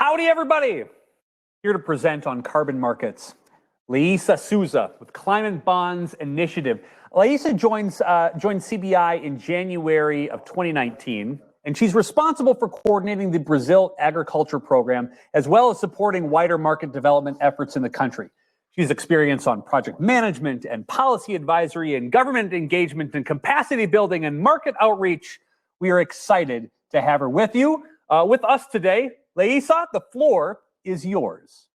Howdy, everybody. Here to present on carbon markets, Leisa Souza with Climate Bonds Initiative. Leisa joined CBI in January of 2019, and she's responsible for coordinating the Brazil agriculture program, as well as supporting wider market development efforts in the country. She's experience on project management and policy advisory and government engagement and capacity building and market outreach. We are excited to have her with us today. Leisa, the floor is yours.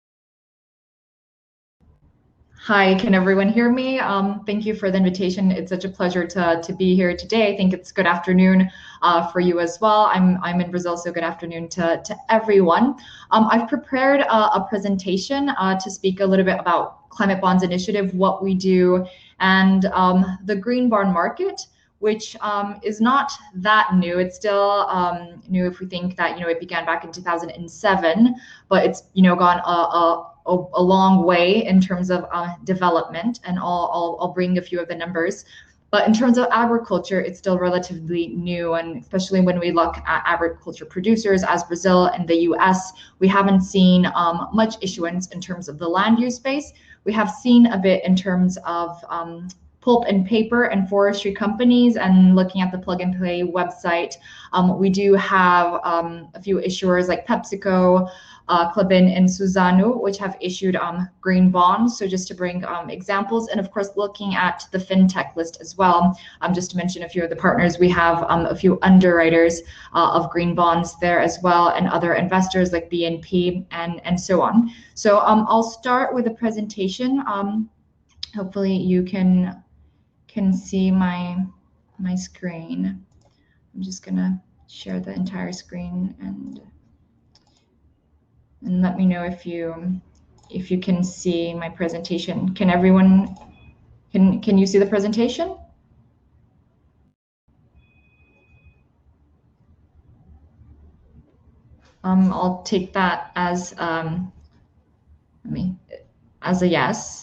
Hi, can everyone hear me? Thank you for the invitation. It's such a pleasure to be here today. I think it's good afternoon for you as well. I'm in Brazil, so good afternoon to everyone. I've prepared a presentation to speak a little bit about Climate Bonds Initiative, what we do, and the green bond market, which is not that new. It's still new if we think that it began back in 2007, but it's gone a long way in terms of development, and I'll bring a few of the numbers. But in terms of agriculture, it's still relatively new, and especially when we look at agriculture producers as Brazil and the US, we haven't seen much issuance in terms of the land use space. We have seen a bit in terms of pulp and paper and forestry companies, and looking at the plug and play website, we do have a few issuers like PepsiCo, Klabin, and Suzano, which have issued green bonds. So just to bring examples, and of course looking at the fintech list as well, just to mention a few of the partners, we have a few underwriters of green bonds there as well, and other investors like BNP and so on. So I'll start with a presentation. Hopefully you can see my screen. I'm just gonna share the entire screen and let me know if you can see my presentation. Can everyone, can you see the presentation? I'll take that as a yes.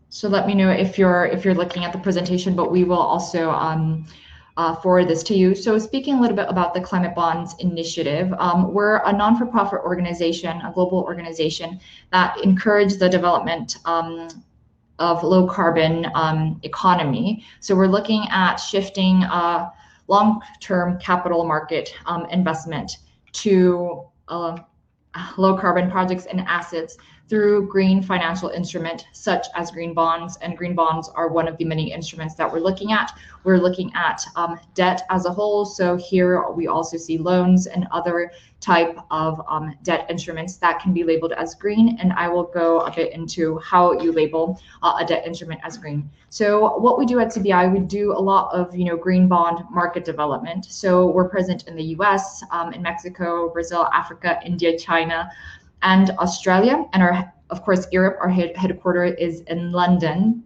So let me know if you're looking at the presentation, but we will also forward this to you. So speaking a little bit about the Climate Bonds Initiative, we're a non-for-profit organization, a global organization that encourages the development of low carbon economy. So we're looking at shifting long-term capital market investment to low carbon projects and assets through green financial instrument such as green bonds, and green bonds are one of the many instruments that we're looking at. We're looking at debt as a whole, so here we also see loans and other type of debt instruments that can be labeled as green, and I will go a bit into how you label a debt instrument as green. So what we do at CBI, we do a lot of green bond market development. So we're present in the US, in Mexico, Brazil, Africa, India, China, and Australia, and of course Europe. Our headquarters is in London,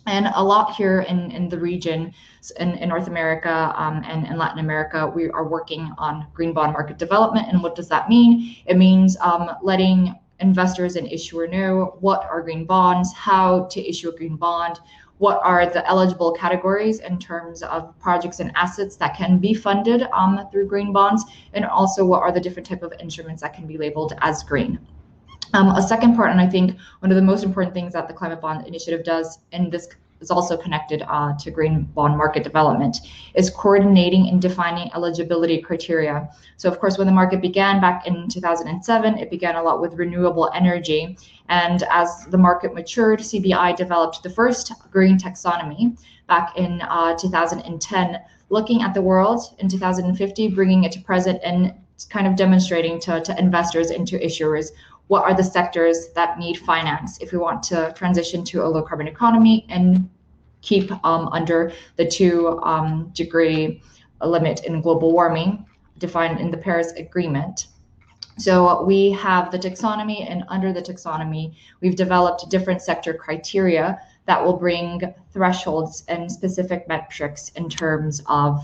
and a lot here in the region, in North America and in Latin America, we are working on green bond market development. And what does that mean? It means letting investors and issuer know what are green bonds, how to issue a green bond, what are the eligible categories in terms of projects and assets that can be funded through green bonds, and also what are the different type of instruments that can be labeled as green. A second part, and I think one of the most important things that the Climate Bond Initiative does, and this is also connected to green bond market development, is coordinating and defining eligibility criteria. So of course, when the market began back in 2007, it began a lot with renewable energy. And as the market matured, CBI developed the first green taxonomy back in 2010, looking at the world in 2050, bringing it to present, and kind of demonstrating to investors and to issuers what are the sectors that need finance if we want to transition to a low carbon economy and keep under the 2-degree limit in global warming defined in the Paris Agreement. So we have the taxonomy, and under the taxonomy, we've developed different sector criteria that will bring thresholds and specific metrics in terms of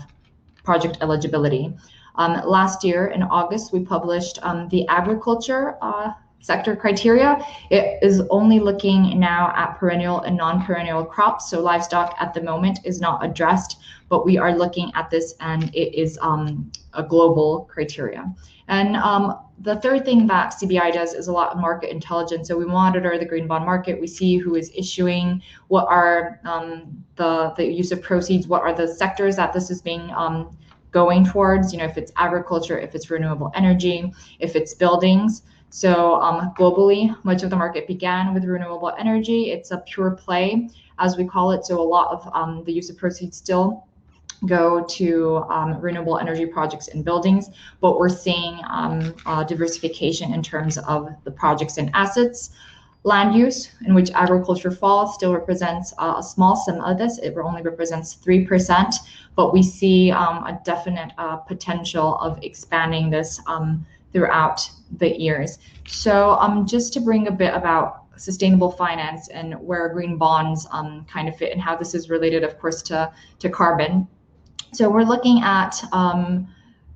project eligibility. Last year in August, we published the agriculture sector criteria. It is only looking now at perennial and non-perennial crops, so livestock at the moment is not addressed, but we are looking at this, and it is a global criteria. And the third thing that CBI does is a lot of market intelligence. So we monitor the green bond market. We see who is issuing, what are the use of proceeds, what are the sectors that this is being going towards, if it's agriculture, if it's renewable energy, if it's buildings. So globally, much of the market began with renewable energy. It's a pure play, as we call it. So a lot of the use of proceeds still go to renewable energy projects and buildings, but we're seeing diversification in terms of the projects and assets. Land use, in which agriculture falls, still represents a small sum of this. It only represents 3%, but we see a definite potential of expanding this throughout the years. So just to bring a bit about sustainable finance and where green bonds kind of fit and how this is related, of course, to carbon. So we're looking at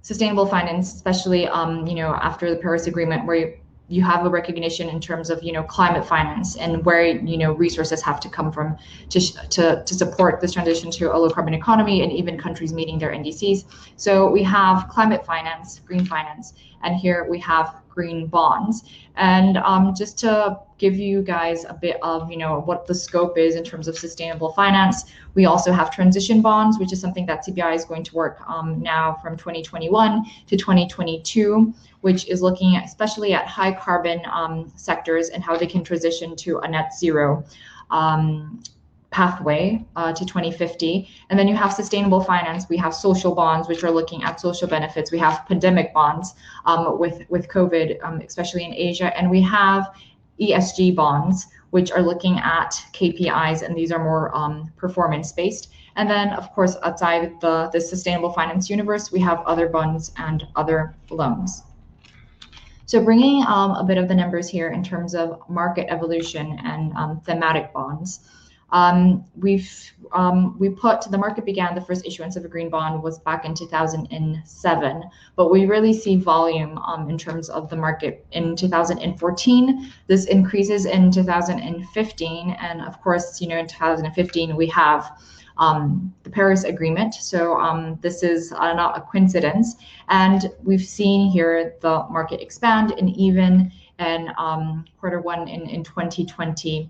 sustainable finance, especially after the Paris Agreement, where you have a recognition in terms of climate finance and where resources have to come from to support this transition to a low carbon economy and even countries meeting their NDCs. So we have climate finance, green finance, and here we have green bonds. And just to give you guys a bit of what the scope is in terms of sustainable finance, we also have transition bonds, which is something that CBI is going to work now from 2021 to 2022, which is looking especially at high carbon sectors and how they can transition to a net zero pathway to 2050. And then you have sustainable finance. We have social bonds, which are looking at social benefits. We have pandemic bonds with COVID, especially in Asia. And we have ESG bonds, which are looking at KPIs, and these are more performance-based. And then, of course, outside the sustainable finance universe, we have other bonds and other loans. So bringing a bit of the numbers here in terms of market evolution and thematic bonds. The market began, the first issuance of a green bond was back in 2007, but we really see volume in terms of the market in 2014. This increases in 2015, and of course, in 2015 we have the Paris Agreement. So this is not a coincidence, and we've seen here the market expand, and even in Q1 in 2020,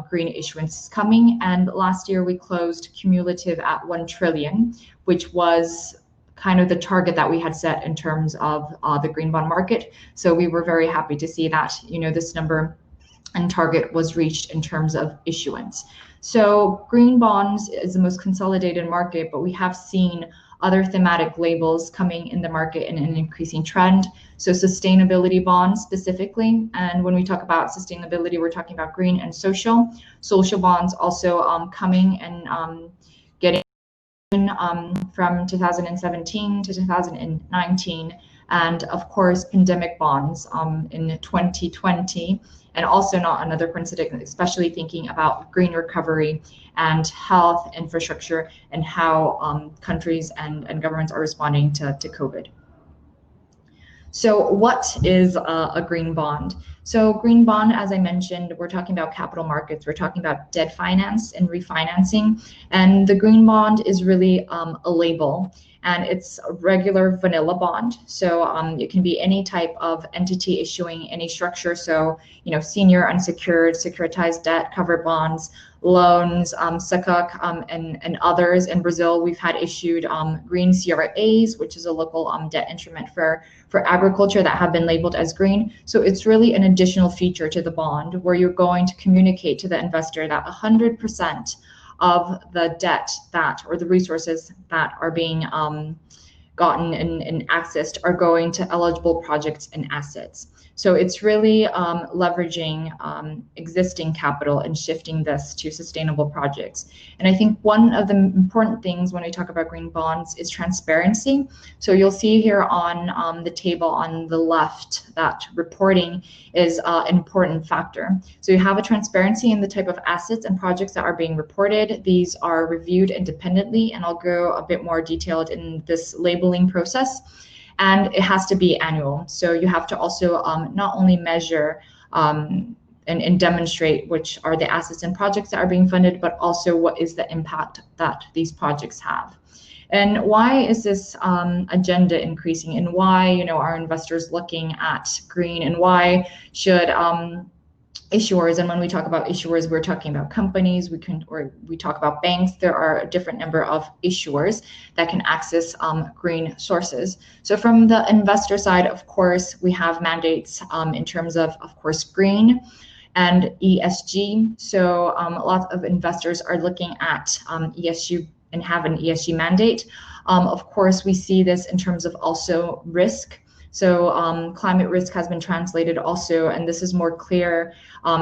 green issuance is coming. And last year we closed cumulative at 1 trillion, which was kind of the target that we had set in terms of the green bond market. So we were very happy to see that this number and target was reached in terms of issuance. So green bonds is the most consolidated market, but we have seen other thematic labels coming in the market in an increasing trend. So sustainability bonds specifically, and when we talk about sustainability, we're talking about green and social. Social bonds also coming and getting from 2017 to 2019, and of course pandemic bonds in 2020. And also not another coincidence, especially thinking about green recovery and health infrastructure and how countries and governments are responding to COVID. So what is a green bond? So green bond, as I mentioned, we're talking about capital markets. We're talking about debt finance and refinancing. And the green bond is really a label, and it's a regular vanilla bond. So it can be any type of entity issuing any structure. So, senior unsecured, securitized debt, covered bonds, loans, sukuk, and others. In Brazil, we've had issued green CRAs, which is a local debt instrument for agriculture that have been labeled as green. So it's really an additional feature to the bond where you're going to communicate to the investor that 100% of the debt or the resources that are being gotten and accessed are going to eligible projects and assets. So it's really leveraging existing capital and shifting this to sustainable projects. And I think one of the important things when we talk about green bonds is transparency. So you'll see here on the table on the left that reporting is an important factor. So you have a transparency in the type of assets and projects that are being reported. These are reviewed independently, and I'll go a bit more detailed in this labeling process. And it has to be annual. So you have to also not only measure and demonstrate which are the assets and projects that are being funded, but also what is the impact that these projects have. And why is this agenda increasing, and why are investors looking at green, and why should issuers, and when we talk about issuers, we're talking about companies, we talk about banks. There are a different number of issuers that can access green sources. So from the investor side, of course, we have mandates in terms of course, green and ESG. So lots of investors are looking at ESG and have an ESG mandate. Of course, we see this in terms of also risk. So climate risk has been translated also, and this is more clear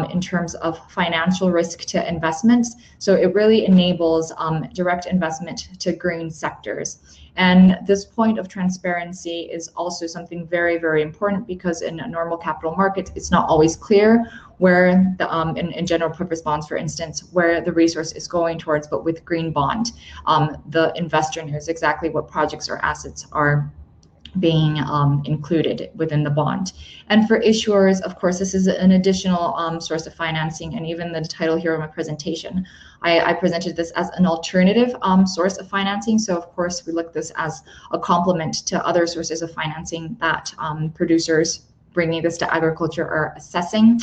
in terms of financial risk to investments. So it really enables direct investment to green sectors. And this point of transparency is also something very, very important, because in normal capital markets, it's not always clear where the in general purpose bonds, for instance, where the resource is going towards. But with green bond, the investor knows exactly what projects or assets are being included within the bond. And for issuers, of course, this is an additional source of financing. And even the title here of my presentation, I presented this as an alternative source of financing. So of course, we look at this as a complement to other sources of financing that producers bringing this to agriculture are assessing.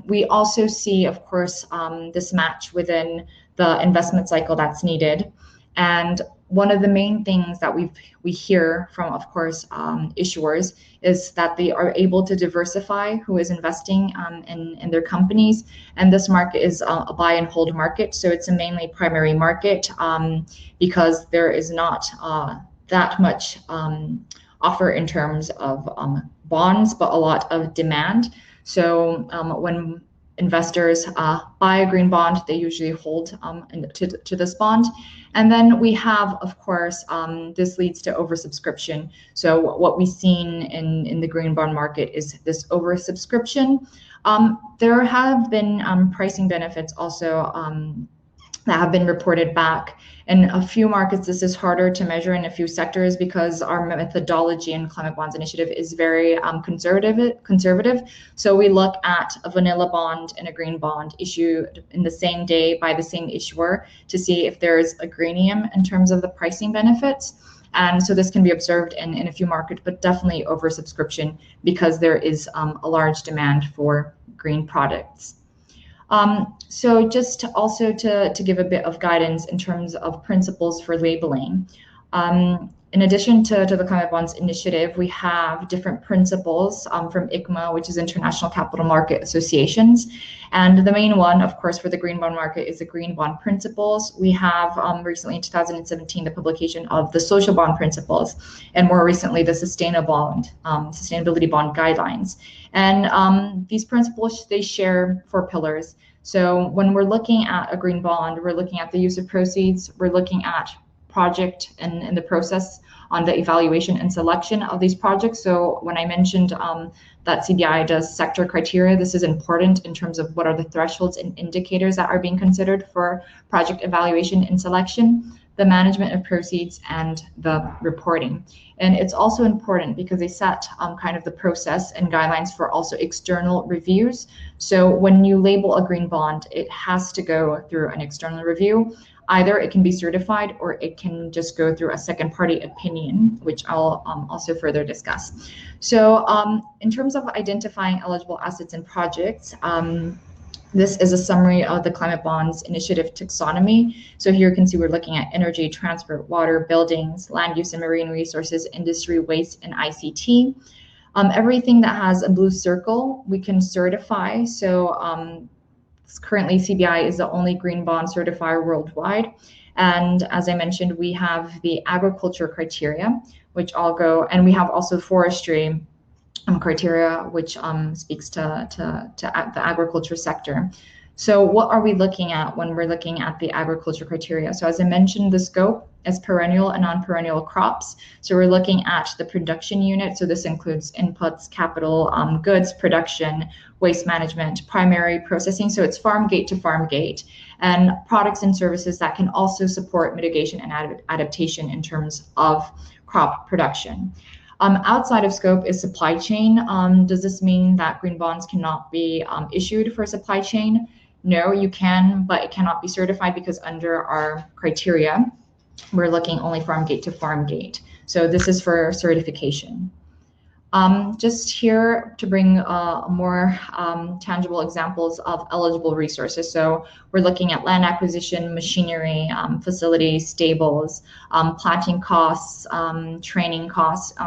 We also see, of course, this match within the investment cycle that's needed. And one of the main things that we hear from, of course, issuers is that they are able to diversify who is investing in their companies. And this market is a buy and hold market. So it's a mainly primary market because there is not that much offer in terms of bonds, but a lot of demand. So when investors buy a green bond, they usually hold to this bond. And then we have, of course, this leads to oversubscription. So what we've seen in the green bond market is this oversubscription. There have been pricing benefits also that have been reported back. In a few markets, this is harder to measure in a few sectors because our methodology in Climate Bonds Initiative is very conservative. So we look at a vanilla bond and a green bond issued in the same day by the same issuer to see if there's a greenium in terms of the pricing benefits. And so this can be observed in a few markets, but definitely oversubscription because there is a large demand for green products. So just also to give a bit of guidance in terms of principles for labeling. In addition to the Climate Bonds Initiative, we have different principles from ICMA, which is International Capital Market Associations. And the main one, of course, for the green bond market is the Green Bond Principles. We have recently in 2017, the publication of the Social Bond Principles, and more recently, the Sustainability Bond Guidelines. And these principles, they share 4 pillars. So when we're looking at a green bond, we're looking at the use of proceeds, we're looking at project and the process on the evaluation and selection of these projects. So when I mentioned that CBI does sector criteria, this is important in terms of what are the thresholds and indicators that are being considered for project evaluation and selection, the management of proceeds, and the reporting. And it's also important because they set kind of the process and guidelines for also external reviews. So when you label a green bond, it has to go through an external review. Either it can be certified or it can just go through a second party opinion, which I'll also further discuss. So in terms of identifying eligible assets and projects, this is a summary of the Climate Bonds Initiative taxonomy. So here you can see we're looking at energy, transport, water, buildings, land use and marine resources, industry, waste, and ICT. Everything that has a blue circle, we can certify. So currently CBI is the only green bond certifier worldwide. And as I mentioned, we have the agriculture criteria, which I'll go, and we have also forestry criteria, which speaks to the agriculture sector. So what are we looking at when we're looking at the agriculture criteria? So as I mentioned, the scope is perennial and non-perennial crops. So we're looking at the production unit. So this includes inputs, capital, goods, production, waste management, primary processing. So it's farm gate to farm gate, and products and services that can also support mitigation and adaptation in terms of crop production. Outside of scope is supply chain. Does this mean that green bonds cannot be issued for supply chain? No, you can, but it cannot be certified because under our criteria, we're looking only farm gate to farm gate. So this is for certification. Just here to bring more tangible examples of eligible resources. So we're looking at land acquisition, machinery, facilities, stables, planting costs, training costs,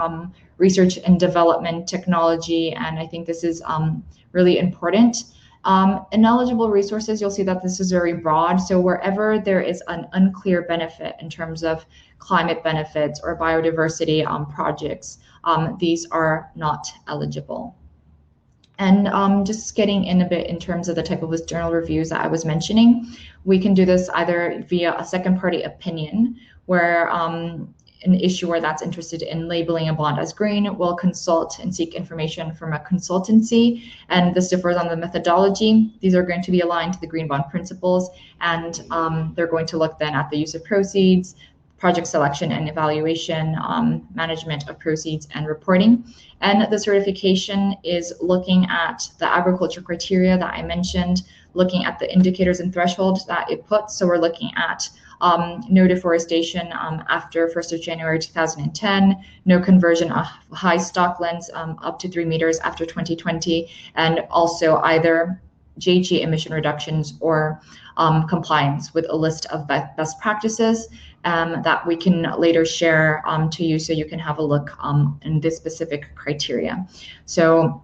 research and development, technology, and I think this is really important. Ineligible resources, you'll see that this is very broad. So wherever there is an unclear benefit in terms of climate benefits or biodiversity projects, these are not eligible. And just getting in a bit in terms of the type of list journal reviews that I was mentioning, we can do this either via a second party opinion, where an issuer that's interested in labeling a bond as green will consult and seek information from a consultancy, and this differs on the methodology. These are going to be aligned to the green bond principles, and they're going to look then at the use of proceeds, project selection and evaluation, management of proceeds, and reporting. And the certification is looking at the agriculture criteria that I mentioned, looking at the indicators and thresholds that it puts. So we're looking at no deforestation after 1st of January 2010, no conversion of high stocklands up to 3 meters after 2020, and also either GHG emission reductions or compliance with a list of best practices that we can later share to you, so you can have a look in this specific criteria. So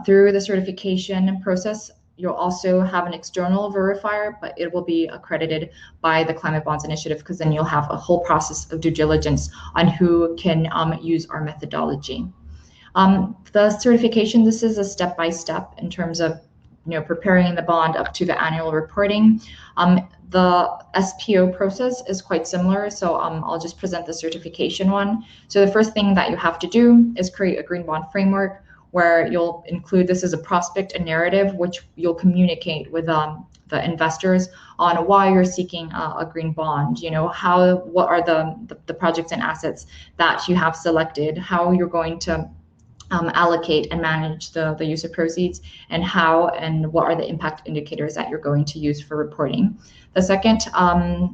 through the certification process, you'll also have an external verifier, but it will be accredited by the Climate Bonds Initiative, because then you'll have a whole process of due diligence on who can use our methodology. The certification, this is a step-by-step in terms of preparing the bond up to the annual reporting. The SPO process is quite similar, so I'll just present the certification one. So the first thing that you have to do is create a green bond framework, where you'll include this as a prospect and narrative, which you'll communicate with the investors on why you're seeking a green bond. What are the projects and assets that you have selected, how you're going to allocate and manage the use of proceeds, and how and what are the impact indicators that you're going to use for reporting. The second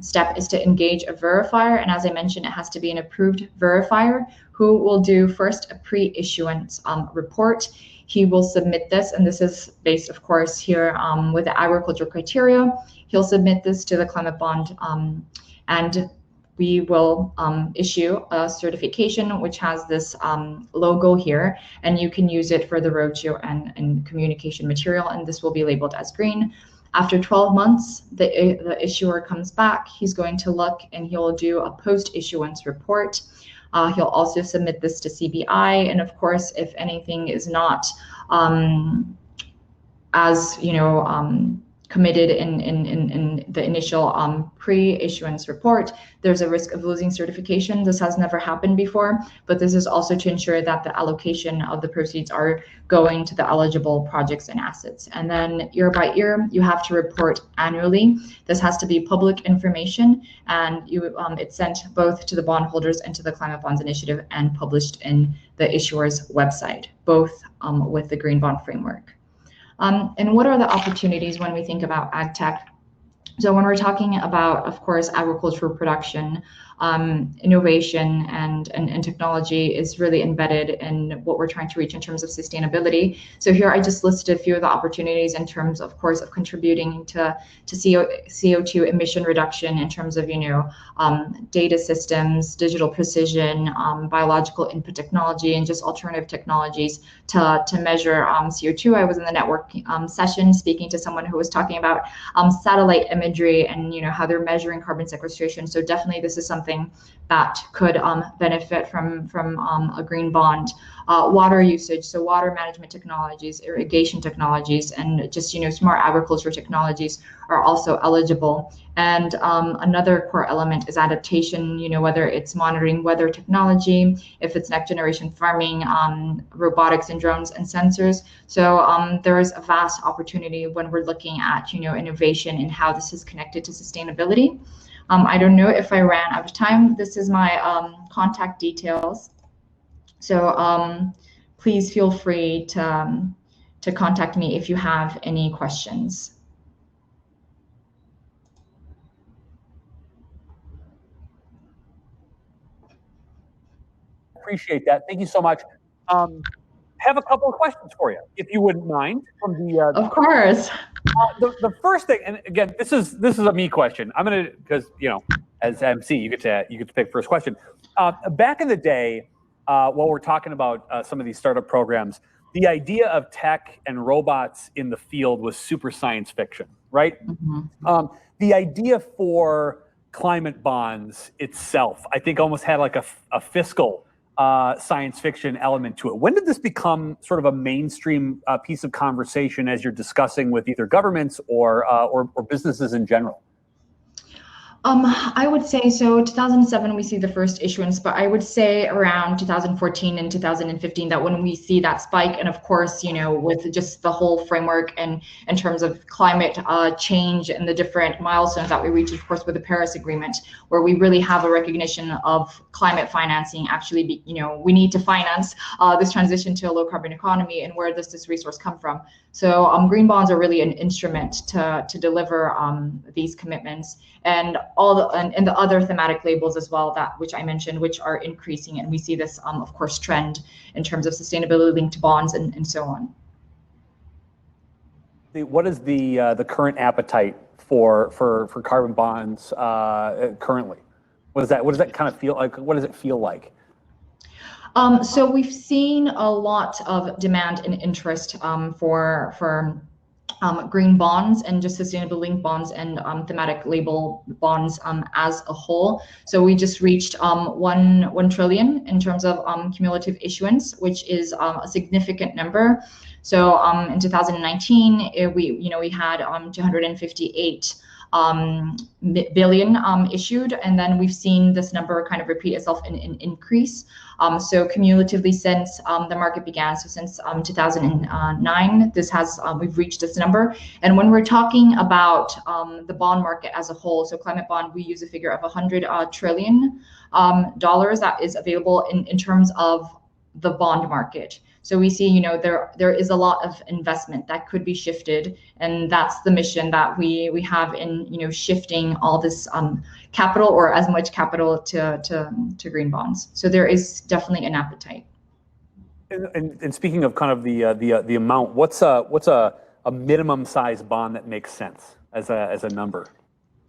step is to engage a verifier, and as I mentioned, it has to be an approved verifier who will do first a pre-issuance report. He will submit this, and this is based, of course, here with the agricultural criteria. He'll submit this to the climate bond, and we will issue a certification which has this logo here, and you can use it for the roadshow and communication material, and this will be labeled as green. After 12 months, the issuer comes back. He's going to look and he'll do a post-issuance report. He'll also submit this to CBI, and of course, if anything is not as committed in the initial pre-issuance report, there's a risk of losing certification. This has never happened before, but this is also to ensure that the allocation of the proceeds are going to the eligible projects and assets. And then year by year, you have to report annually. This has to be public information, and it's sent both to the bondholders and to the Climate Bonds Initiative and published in the issuer's website, both with the Green Bond Framework. And what are the opportunities when we think about AgTech? So when we're talking about, of course, agricultural production, innovation and technology is really embedded in what we're trying to reach in terms of sustainability. So here I just listed a few of the opportunities in terms, of course, of contributing to CO2 emission reduction in terms of, data systems, digital precision, biological input technology, and just alternative technologies to measure CO2. I was in the network session speaking to someone who was talking about satellite imagery and how they're measuring carbon sequestration. So definitely this is something that could benefit from a green bond. Water usage, so water management technologies, irrigation technologies, and just smart agriculture technologies are also eligible. And another core element is adaptation, whether it's monitoring weather technology, if it's next generation farming, robotics and drones and sensors. So there is a vast opportunity when we're looking at innovation and how this is connected to sustainability. I don't know if I ran out of time. This is my contact details. So please feel free to contact me if you have any questions. appreciate that. Thank you so much. Have a couple of questions for you, if you wouldn't mind. From Of course. The first thing, and again, this is a me question. I'm gonna, because as MC, you get to pick first question. Back in the day, while we're talking about some of these startup programs, the idea of tech and robots in the field was super science fiction, right? Mm-hmm. The idea for climate bonds itself, I think, almost had like a fiscal science fiction element to it. When did this become sort of a mainstream piece of conversation as you're discussing with either governments or businesses in general? I would say so. 2007, we see the first issuance, but I would say around 2014 and 2015 that when we see that spike, and of course, with just the whole framework and in terms of climate change and the different milestones that we reach, of course, with the Paris Agreement, where we really have a recognition of climate financing. Actually, we need to finance this transition to a low carbon economy, and where does this resource come from? So green bonds are really an instrument to deliver these commitments, and and the other thematic labels as well, which I mentioned, which are increasing, and we see this of course trend in terms of sustainability linked bonds and so on. What is the current appetite for carbon bonds currently? What does that kind of feel like? What does it feel like? So we've seen a lot of demand and interest for green bonds and just sustainable linked bonds and thematic label bonds as a whole. So we just reached 1 trillion in terms of cumulative issuance, which is a significant number. So in 2019, we had 258 billion issued, and then we've seen this number kind of repeat itself and increase. So cumulatively since the market began, so since 2009, we've reached this number. And when we're talking about the bond market as a whole, so climate bond, we use a figure of $100 trillion that is available in terms of the bond market. So we see, there is a lot of investment that could be shifted, and that's the mission that we have in, shifting all this capital, or as much capital to green bonds. So there is definitely an appetite. And speaking of kind of the amount, what's a minimum size bond that makes sense as a number?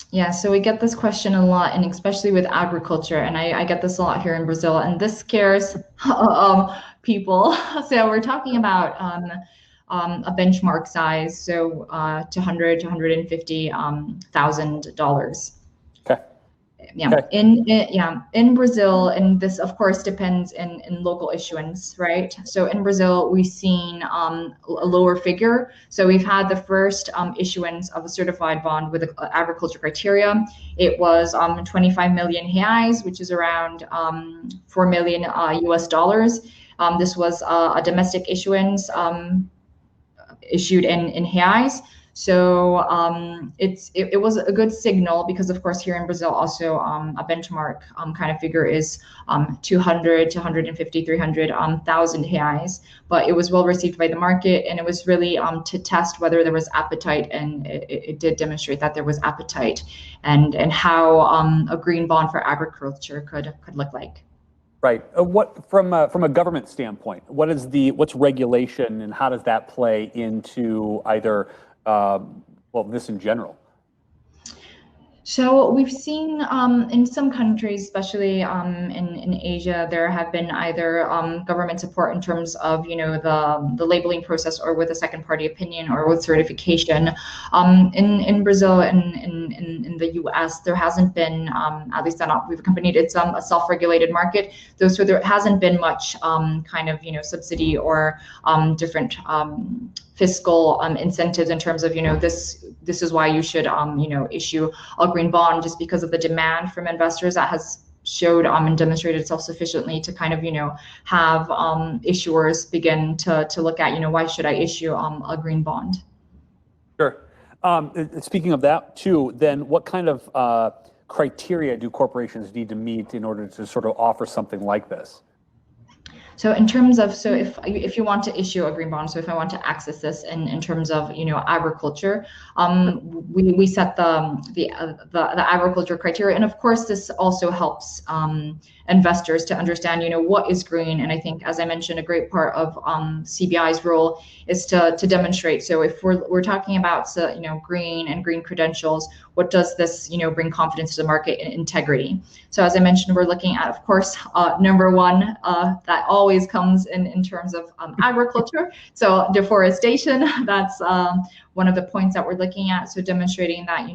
Yeah, so we get this question a lot, and especially with agriculture, and I get this a lot here in Brazil, and this scares people. So we're talking about a benchmark size, so $200,000 to $150,000. Okay. Yeah. Okay. In Brazil, and this of course depends in local issuance, right? So in Brazil, we've seen a lower figure. So we've had the first issuance of a certified bond with agriculture criteria. It was 25 million reais, which is around 4 million US dollars. This was a domestic issuance issued in reais. So it was a good signal, because of course here in Brazil also a benchmark kind of figure is 200 to 150, 300,000 reais, but it was well received by the market, and it was really to test whether there was appetite, and it did demonstrate that there was appetite, and how a green bond for agriculture could look like. Right. What from a government standpoint, what's regulation, and how does that play into either this in general? So we've seen in some countries, especially in Asia, there have been either government support in terms of the labeling process, or with a second party opinion, or with certification. In Brazil and in the US, there hasn't been, at least that we've accompanied, it's a self-regulated market. So there hasn't been much kind of subsidy or different fiscal incentives in terms of this is why you should issue a green bond, just because of the demand from investors that has showed and demonstrated itself sufficiently to kind of have issuers begin to look at why should I issue a green bond. Sure. Speaking of that too, then what kind of criteria do corporations need to meet in order to sort of offer something like this? So in terms of, so if you want to issue a green bond, so if I want to access this in terms of, agriculture, we set the agriculture criteria, and of course this also helps investors to understand, what is green. And I think, as I mentioned, a great part of CBI's role is to demonstrate. So if we're talking about, green and green credentials, what does this, bring confidence to the market and integrity? So as I mentioned, we're looking at, of course, number one, that always comes in terms of agriculture. So deforestation, that's one of the points that we're looking at. So demonstrating that,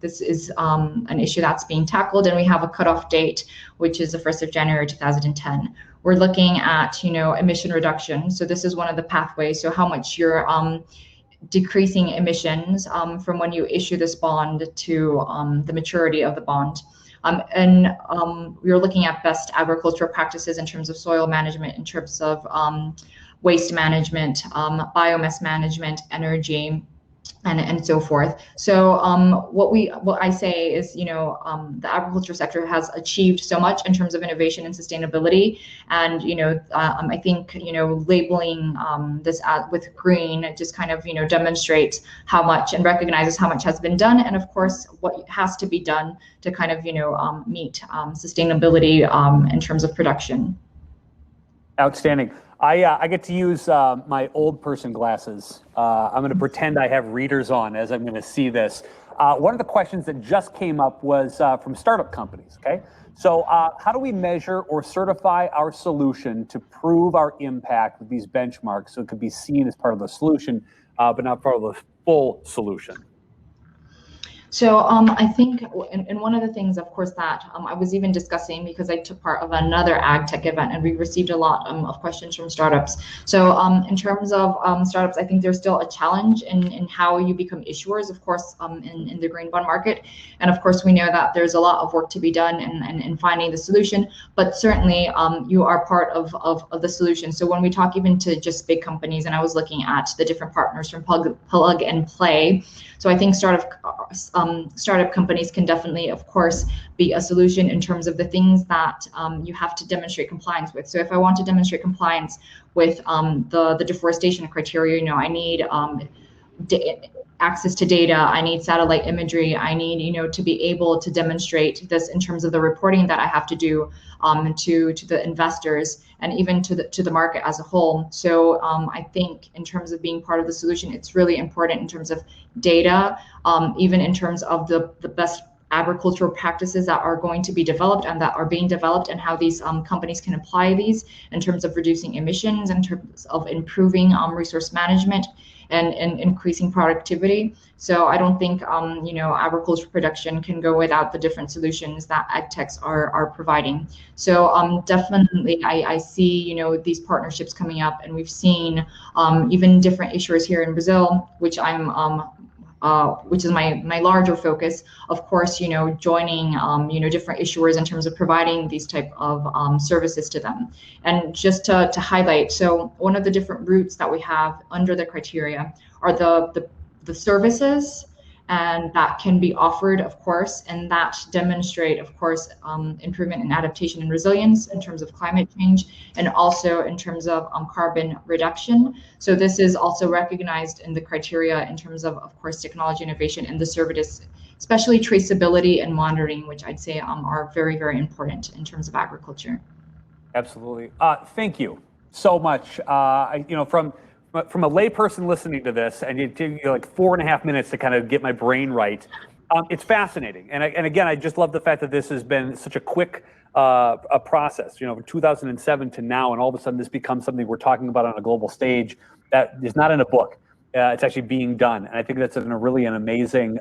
this is an issue that's being tackled, and we have a cutoff date, which is the 1st of January 2010. We're looking at, emission reduction. So this is one of the pathways. So how much you're decreasing emissions from when you issue this bond to the maturity of the bond. We're looking at best agricultural practices in terms of soil management, in terms of waste management, biomass management, energy, and so forth. So what I say is, the agriculture sector has achieved so much in terms of innovation and sustainability, and I think labeling this with green just kind of demonstrates how much and recognizes how much has been done, and of course what has to be done to kind of meet sustainability in terms of production. Outstanding. I get to use my old person glasses. I'm going to pretend I have readers on as I'm going to see this. One of the questions that just came up was from startup companies. Okay, so how do we measure or certify our solution to prove our impact with these benchmarks so it could be seen as part of the solution, but not part of the full solution? So I think, and one of the things, of course, that I was even discussing, because I took part of another AgTech event, and we received a lot of questions from startups. So in terms of startups, I think there's still a challenge in how you become issuers, of course, in the green bond market. And of course, we know that there's a lot of work to be done in finding the solution, but certainly you are part of the solution. So when we talk even to just big companies, and I was looking at the different partners from Plug and Play, so I think startup companies can definitely, of course, be a solution in terms of the things that you have to demonstrate compliance with. So if I want to demonstrate compliance with the deforestation criteria, I need access to data, I need satellite imagery, I need to be able to demonstrate this in terms of the reporting that I have to do to the investors and even to the market as a whole. So I think in terms of being part of the solution, it's really important in terms of data, even in terms of the best agricultural practices that are going to be developed and that are being developed, and how these companies can apply these in terms of reducing emissions, in terms of improving resource management, and increasing productivity. So I don't think agriculture production can go without the different solutions that AgTechs are providing. So definitely I see these partnerships coming up, and we've seen even different issuers here in Brazil, which which is my larger focus, of course, joining different issuers in terms of providing these type of services to them. And just to highlight, so one of the different routes that we have under the criteria are the services, and that can be offered, of course, and that demonstrate, of course, improvement in adaptation and resilience in terms of climate change, and also in terms of carbon reduction. So this is also recognized in the criteria in terms of course, technology innovation and the services, especially traceability and monitoring, which I'd say are very, very important in terms of agriculture. Absolutely. Thank you so much. From a layperson listening to this, and it took you like 4.5 minutes to kind of get my brain right. It's fascinating, and again, I just love the fact that this has been such a quick a process. From 2007 to now, and all of a sudden this becomes something we're talking about on a global stage that is not in a book. It's actually being done, and I think that's really an amazing.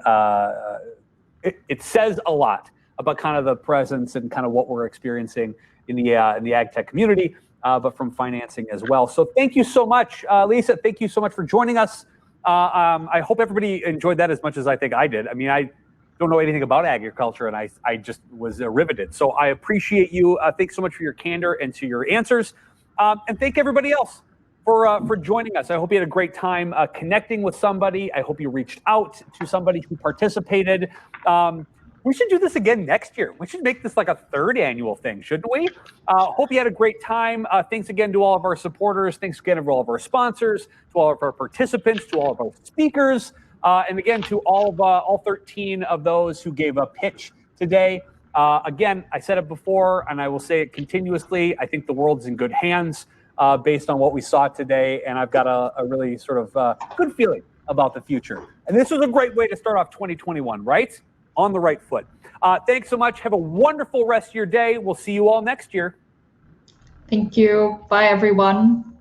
It says a lot about kind of the presence and kind of what we're experiencing in the AgTech community. But from financing as well. So thank you so much, Lisa. Thank you so much for joining us. I hope everybody enjoyed that as much as I think I did. I mean, I don't know anything about agriculture, and I just was riveted. So I appreciate you. Thanks so much for your candor and to your answers. And thank everybody else for joining us. I hope you had a great time connecting with somebody. I hope you reached out to somebody who participated. We should do this again next year. We should make this like a third annual thing, shouldn't we? Hope you had a great time. Thanks again to all of our supporters. Thanks again to all of our sponsors, to all of our participants, to all of our speakers, and again to all 13 of those who gave a pitch today. Again, I said it before, and I will say it continuously. I think the world's in good hands based on what we saw today, and I've got a really sort of good feeling about the future. And this was a great way to start off 2021, right? On the right foot. Thanks so much. Have a wonderful rest of your day. We'll see you all next year. Thank you. Bye, everyone.